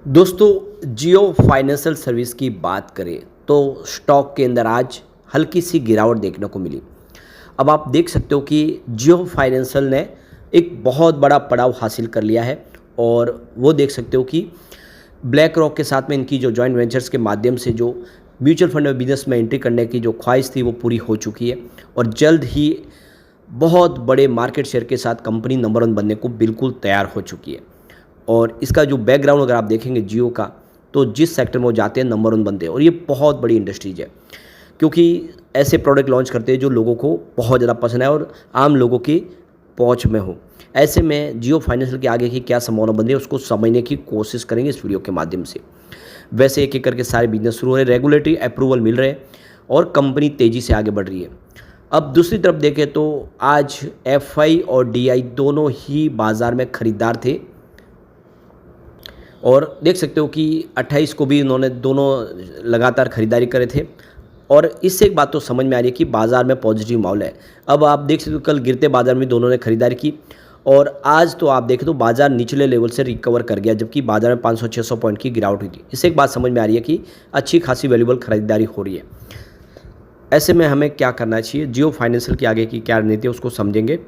दोस्तों जियो financial service की बात करें तो स्टॉक के अंदर आज हल्की सी गिरावट देखने को मिली। अब आप देख सकते हो कि जियो फाइनेंशियल ने एक बहुत बड़ा पड़ाव हासिल कर लिया है और वो देख सकते हो कि ब्लैक रॉक के साथ में इनकी जो जॉइंट वेंचर्स के माध्यम से जो म्यूचुअल फंड में बिजनेस में एंट्री करने की जो ख्वाहिश थी वो पूरी हो चुकी है और जल्द ही बहुत बड़े मार्केट शेयर के साथ कंपनी नंबर 1 बनने को बिल्कुल तैयार हो चुकी है। और इसका जो बैकग्राउंड अगर आप देखेंगे जियो का, तो जिस सेक्टर में वो जाते हैं नंबर 1 बनते हैं और ये बहुत बड़ी इंडस्ट्रीज है क्योंकि ऐसे प्रोडक्ट लॉन्च करते हैं जो लोगों को बहुत ज़्यादा पसंद है और आम लोगों की पहुंच में हो। ऐसे में जियो फाइनेंशियल के आगे की क्या संभावना बन रही है उसको समझने की कोशिश करेंगे इस वीडियो के माध्यम से। वैसे एक एक करके सारे बिजनेस शुरू हो रहे हैं, रेगुलेटरी अप्रूवल मिल रहे हैं और कंपनी तेज़ी से आगे बढ़ रही है। अब दूसरी तरफ देखें तो आज एफआई और डीआई दोनों ही बाज़ार में खरीदार थे और देख सकते हो कि 28 को भी इन्होंने दोनों लगातार खरीदारी करे थे और इससे एक बात तो समझ में आ रही है कि बाज़ार में पॉजिटिव माहौल है। अब आप देख सकते हो कल गिरते बाज़ार में दोनों ने खरीदारी की और आज तो आप देखें तो बाज़ार निचले लेवल से रिकवर कर गया, जबकि बाज़ार में 500-600 पॉइंट की गिरावट हुई थी। इससे एक बात समझ में आ रही है कि अच्छी खासी वैल्यूबल खरीदारी हो रही है। ऐसे में हमें क्या करना चाहिए, जियो फाइनेंशियल की आगे की क्या रणनीति है उसको समझेंगे।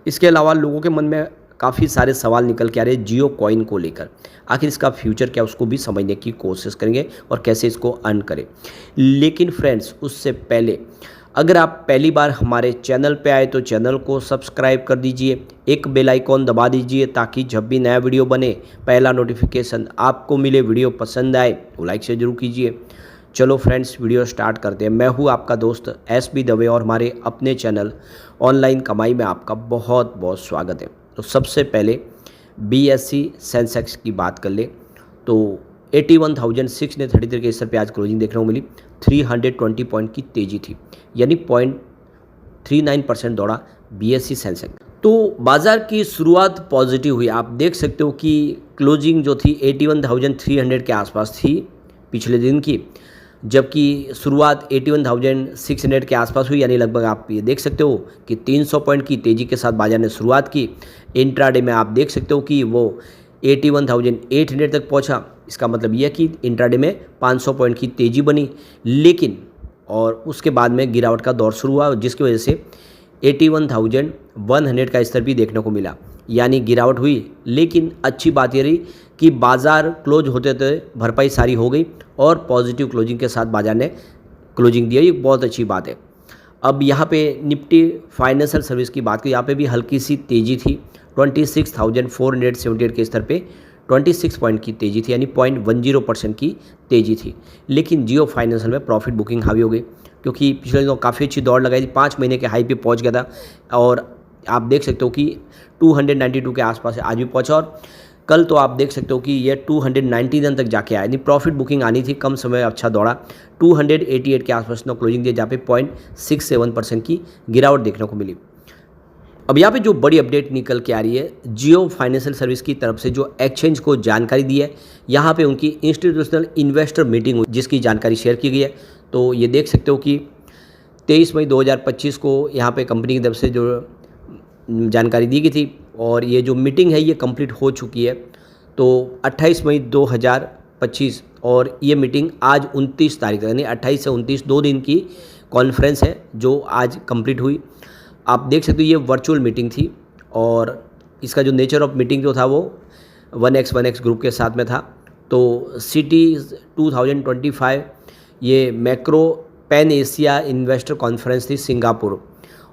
इसके अलावा लोगों के मन में काफ़ी सारे सवाल निकल के आ रहे हैं जियो कॉइन को लेकर, आखिर इसका फ्यूचर क्या उसको भी समझने की कोशिश करेंगे और कैसे इसको अर्न करें। लेकिन फ्रेंड्स उससे पहले अगर आप पहली बार हमारे चैनल पे आए तो चैनल को सब्सक्राइब कर दीजिए, एक बेल आइकॉन दबा दीजिए ताकि जब भी नया वीडियो बने पहला नोटिफिकेशन आपको मिले। वीडियो पसंद आए तो लाइक से जरूर कीजिए। चलो फ्रेंड्स वीडियो स्टार्ट करते हैं। मैं हूँ आपका दोस्त एसबी दवे और हमारे अपने चैनल ऑनलाइन कमाई में आपका बहुत बहुत स्वागत है। तो सबसे पहले बीएसई सेंसेक्स की बात कर ले तो 81,633 के स्तर पे आज क्लोजिंग देखने को मिली। 320 पॉइंट की तेज़ी थी, यानी 0.39% दौड़ा बीएसई सेंसेक्स। तो बाज़ार की शुरुआत पॉजिटिव हुई। आप देख सकते हो कि क्लोजिंग जो थी 81,300 के आसपास थी पिछले दिन की, जबकि शुरुआत 81,600 के आसपास हुई, यानी लगभग आप ये देख सकते हो कि 300 पॉइंट की तेज़ी के साथ बाजार ने शुरुआत की। इंट्राडे में आप देख सकते हो कि वो 81,800 तक पहुंचा। इसका मतलब यह कि इंट्राडे में 500 पॉइंट की तेज़ी बनी, लेकिन और उसके बाद में गिरावट का दौर शुरू हुआ जिसकी वजह से 81,100 का स्तर भी देखने को मिला, यानी गिरावट हुई। लेकिन अच्छी बात यह रही कि बाज़ार क्लोज होते होते भरपाई सारी हो गई और पॉजिटिव क्लोजिंग के साथ बाज़ार ने क्लोजिंग दिया, ये बहुत अच्छी बात है। अब यहाँ पे निफ्टी फाइनेंशियल सर्विस की बात की, यहाँ पे भी हल्की सी तेज़ी थी। 26,478 के स्तर पे 26 पॉइंट की तेज़ी थी, यानी 0.10% की तेज़ी थी। लेकिन जियो फाइनेंशियल में प्रॉफिट बुकिंग हावी हो गई क्योंकि पिछले दिनों काफ़ी अच्छी दौड़ लगाई थी, 5 महीने के हाई पे पहुँच गया था और आप देख सकते हो कि 292 के आसपास आज भी पहुँचा और कल तो आप देख सकते हो कि ये 299 तक जाके आया, यानी प्रॉफिट बुकिंग आनी थी, कम समय अच्छा दौड़ा। 288 के आसपास ने क्लोजिंग दिया जहाँ पे 0.67% की गिरावट देखने को मिली। अब यहाँ पे जो बड़ी अपडेट निकल के आ रही है, जियो फाइनेंशियल सर्विस की तरफ से जो एक्सचेंज को जानकारी दी है, यहाँ पे उनकी इंस्टीट्यूशनल इन्वेस्टर मीटिंग हुई जिसकी जानकारी शेयर की गई है। तो ये देख सकते हो कि 23 मई 2025 को यहाँ पे कंपनी की तरफ से जो जानकारी दी गई थी और ये जो मीटिंग है ये कंप्लीट हो चुकी है। तो 28 मई 2025 और ये मीटिंग आज 29 तारीख, यानी 28 से 29 2 दिन की कॉन्फ्रेंस है जो आज कंप्लीट हुई। आप देख सकते हो ये वर्चुअल मीटिंग थी और इसका जो नेचर ऑफ मीटिंग जो था वो 1x ग्रुप के साथ में था। तो सिटी 2025 ये macro pan Asia investor conference थी सिंगापुर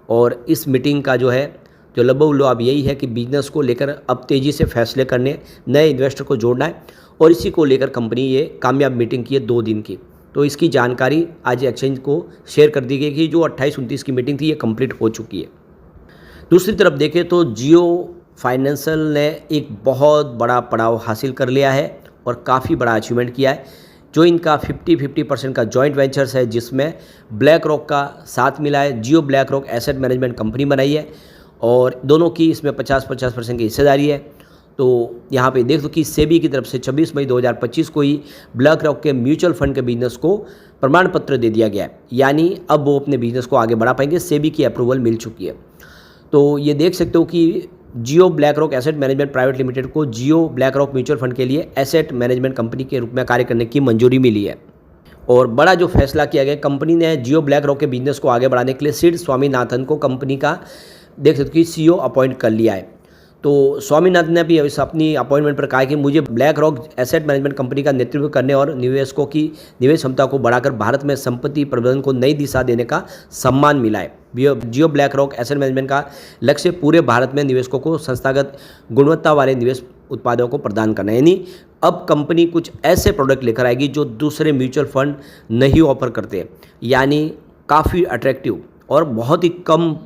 और इस मीटिंग का जो है जो लगभग अब यही है कि बिजनेस को लेकर अब तेज़ी से फैसले करने, नए इन्वेस्टर को जोड़ना है और इसी को लेकर कंपनी ये कामयाब मीटिंग की है 2 दिन की। तो इसकी जानकारी आज एक्सचेंज को शेयर कर दी गई कि जो 28-29 की मीटिंग थी ये कंप्लीट हो चुकी है। दूसरी तरफ देखें तो जियो फाइनेंशियल ने एक बहुत बड़ा पड़ाव हासिल कर लिया है और काफ़ी बड़ा अचीवमेंट किया है। जो इनका 50% का जॉइंट वेंचर्स है जिसमें ब्लैक रॉक का साथ मिला है, Jio BlackRock asset management company बनाई है और दोनों की इसमें 50% की हिस्सेदारी है। तो यहाँ पे देख दो कि सेबी की तरफ से 26 मई 2025 को ही ब्लैक रॉक के म्यूचुअल फंड के बिजनेस को प्रमाण पत्र दे दिया गया है, यानी अब वो अपने बिजनेस को आगे बढ़ा पाएंगे, सेबी की अप्रूवल मिल चुकी है। तो ये देख सकते हो कि Jio BlackRock asset management private limited को Jio BlackRock mutual fund के लिए एसेट मैनेजमेंट कंपनी के रूप में कार्य करने की मंजूरी मिली है। और बड़ा जो फैसला किया गया, कंपनी ने जियो ब्लैक रॉक के बिजनेस को आगे बढ़ाने के लिए सिड स्वामीनाथन को कंपनी का देख सकते हो कि सीईओ अपॉइंट कर लिया है। तो स्वामीनाथन ने भी इस अपनी अपॉइंटमेंट पर कहा कि मुझे black rock asset management company का नेतृत्व करने और निवेशकों की निवेश क्षमता को बढ़ाकर भारत में संपत्ति प्रबंधन को नई दिशा देने का सम्मान मिला है। Jio BlackRock asset management का लक्ष्य पूरे भारत में निवेशकों को संस्थागत गुणवत्ता वाले निवेश उत्पादों को प्रदान करना है। यानी अब कंपनी कुछ ऐसे प्रोडक्ट लेकर आएगी जो दूसरे म्यूचुअल फंड नहीं ऑफर करते, यानी काफ़ी अट्रैक्टिव और बहुत ही कम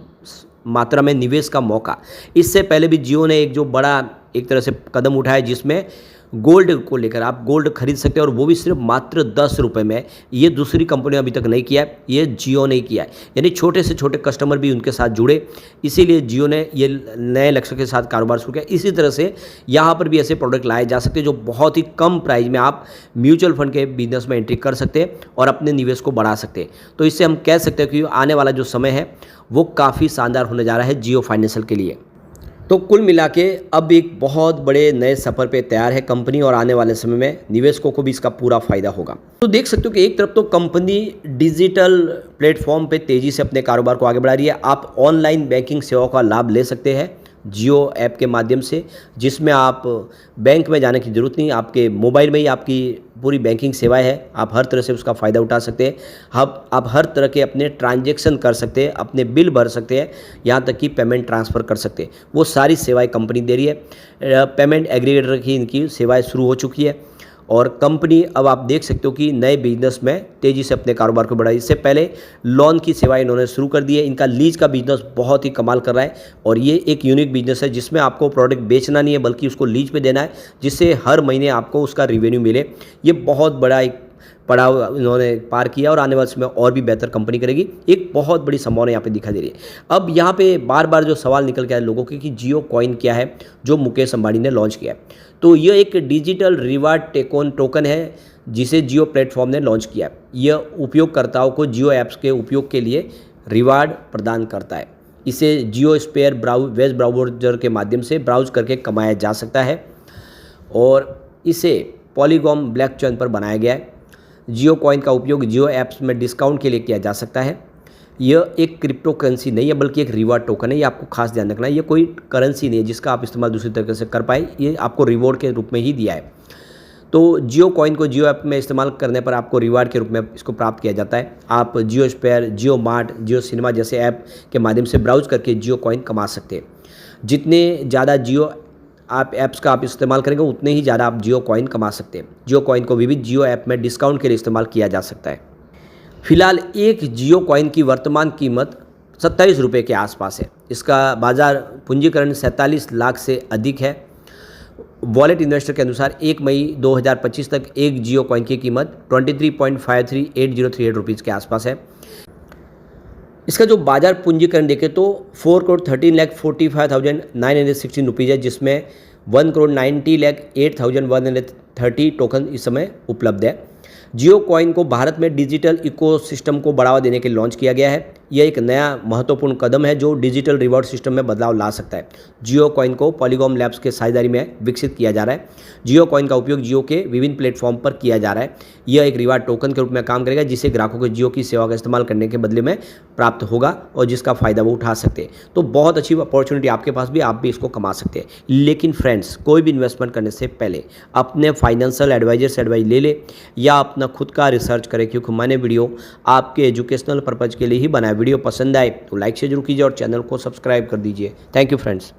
मात्रा में निवेश का मौका। इससे पहले भी जियो ने एक जो बड़ा एक तरह से कदम उठाया जिसमें गोल्ड को लेकर आप गोल्ड खरीद सकते हैं, और वो भी सिर्फ मात्र 10 रुपये में। ये दूसरी कंपनी अभी तक नहीं किया है, ये जियो ने किया है। यानी छोटे से छोटे कस्टमर भी उनके साथ जुड़े, इसीलिए जियो ने ये नए लक्ष्य के साथ कारोबार शुरू किया। इसी तरह से यहाँ पर भी ऐसे प्रोडक्ट लाए जा सकते हैं जो बहुत ही कम प्राइस में आप म्यूचुअल फंड के बिजनेस में एंट्री कर सकते हैं और अपने निवेश को बढ़ा सकते हैं। तो इससे हम कह सकते हैं कि आने वाला जो समय है वो काफ़ी शानदार होने जा रहा है जियो फाइनेंशियल के लिए। तो कुल मिला के अब एक बहुत बड़े नए सफ़र पे तैयार है कंपनी, और आने वाले समय में निवेशकों को भी इसका पूरा फायदा होगा। तो देख सकते हो कि एक तरफ तो कंपनी डिजिटल प्लेटफॉर्म पे तेज़ी से अपने कारोबार को आगे बढ़ा रही है। आप ऑनलाइन बैंकिंग सेवाओं का लाभ ले सकते हैं जियो ऐप के माध्यम से, जिसमें आप बैंक में जाने की ज़रूरत नहीं, आपके मोबाइल में ही आपकी पूरी बैंकिंग सेवाएं है। आप हर तरह से उसका फ़ायदा उठा सकते हैं। आप हर तरह के अपने ट्रांजैक्शन कर सकते हैं, अपने बिल भर सकते हैं, यहाँ तक कि पेमेंट ट्रांसफ़र कर सकते हैं। वो सारी सेवाएं कंपनी दे रही है। पेमेंट एग्रीगेटर की इनकी सेवाएं शुरू हो चुकी है, और कंपनी अब आप देख सकते हो कि नए बिजनेस में तेज़ी से अपने कारोबार को बढ़ाई। इससे पहले लोन की सेवाएं इन्होंने शुरू कर दी है। इनका लीज का बिजनेस बहुत ही कमाल कर रहा है, और ये एक यूनिक बिजनेस है जिसमें आपको प्रोडक्ट बेचना नहीं है बल्कि उसको लीज पे देना है, जिससे हर महीने आपको उसका रिवेन्यू मिले। ये बहुत बड़ा एक पड़ाव इन्होंने पार किया, और आने वाले समय और भी बेहतर कंपनी करेगी। एक बहुत बड़ी संभावना यहाँ पे दिखाई दे रही है। अब यहाँ पे बार बार जो सवाल निकल के आए लोगों के कि जियो कॉइन क्या है जो मुकेश अंबानी ने लॉन्च किया है। तो यह एक डिजिटल रिवार्ड टोकन है जिसे जियो प्लेटफॉर्म ने लॉन्च किया है। यह उपयोगकर्ताओं को जियो ऐप्स के उपयोग के लिए रिवार्ड प्रदान करता है। इसे जियो स्पेयर वेब ब्राउज़र के माध्यम से ब्राउज करके कमाया जा सकता है, और इसे पॉलीगॉन ब्लॉकचेन पर बनाया गया है। जियो कॉइन का उपयोग जियो ऐप्स में डिस्काउंट के लिए किया जा सकता है। यह एक क्रिप्टो करेंसी नहीं है बल्कि एक रिवार्ड टोकन है। ये आपको खास ध्यान रखना है, ये कोई करेंसी नहीं है जिसका आप इस्तेमाल दूसरी तरीके से कर पाए। ये आपको रिवॉर्ड के रूप में ही दिया है। तो जियो कॉइन को जियो ऐप में इस्तेमाल करने पर आपको रिवार्ड के रूप में इसको प्राप्त किया जाता है। आप जियो स्पेयर, जियो मार्ट, जियो सिनेमा जैसे ऐप के माध्यम से ब्राउज करके जियो कॉइन कमा सकते हैं। जितने ज़्यादा जियो आप ऐप्स का आप इस्तेमाल करेंगे उतने ही ज़्यादा आप जियो कॉइन कमा सकते हैं। जियो कॉइन को विविध जियो ऐप में डिस्काउंट के लिए इस्तेमाल किया जा सकता है। फिलहाल एक जियो कॉइन की वर्तमान कीमत 27 रुपये के आसपास है। इसका बाजार पूंजीकरण 47 लाख से अधिक है। वॉलेट इन्वेस्टर के अनुसार 1 मई 2025 तक एक जियो कॉइन की कीमत 23.538038 रुपीज़ के आसपास है। इसका जो बाजार पूंजीकरण देखें तो 4,13,45,916 रुपीज़ है, जिसमें 1,90,08,130 टोकन इस समय उपलब्ध है। जियो कॉइन को भारत में डिजिटल इकोसिस्टम को बढ़ावा देने के लिए लॉन्च किया गया है। यह एक नया महत्वपूर्ण कदम है जो डिजिटल रिवॉर्ड सिस्टम में बदलाव ला सकता है। जियो कॉइन को पॉलीगॉन लैब्स के साझेदारी में विकसित किया जा रहा है। जियो कॉइन का उपयोग जियो के विभिन्न प्लेटफॉर्म पर किया जा रहा है। यह एक रिवार्ड टोकन के रूप में काम करेगा जिसे ग्राहकों को जियो की सेवा का इस्तेमाल करने के बदले में प्राप्त होगा और जिसका फ़ायदा वो उठा सकते हैं। तो बहुत अच्छी अपॉर्चुनिटी आपके पास भी, आप भी इसको कमा सकते हैं। लेकिन फ्रेंड्स, कोई भी इन्वेस्टमेंट करने से पहले अपने फाइनेंशियल एडवाइजर से एडवाइस ले ले या अपना खुद का रिसर्च करें, क्योंकि मैंने वीडियो आपके एजुकेशनल पर्पज़ के लिए ही बनाया। वीडियो पसंद आए तो लाइक से जरूर कीजिए और चैनल को सब्सक्राइब कर दीजिए। Thank you friends.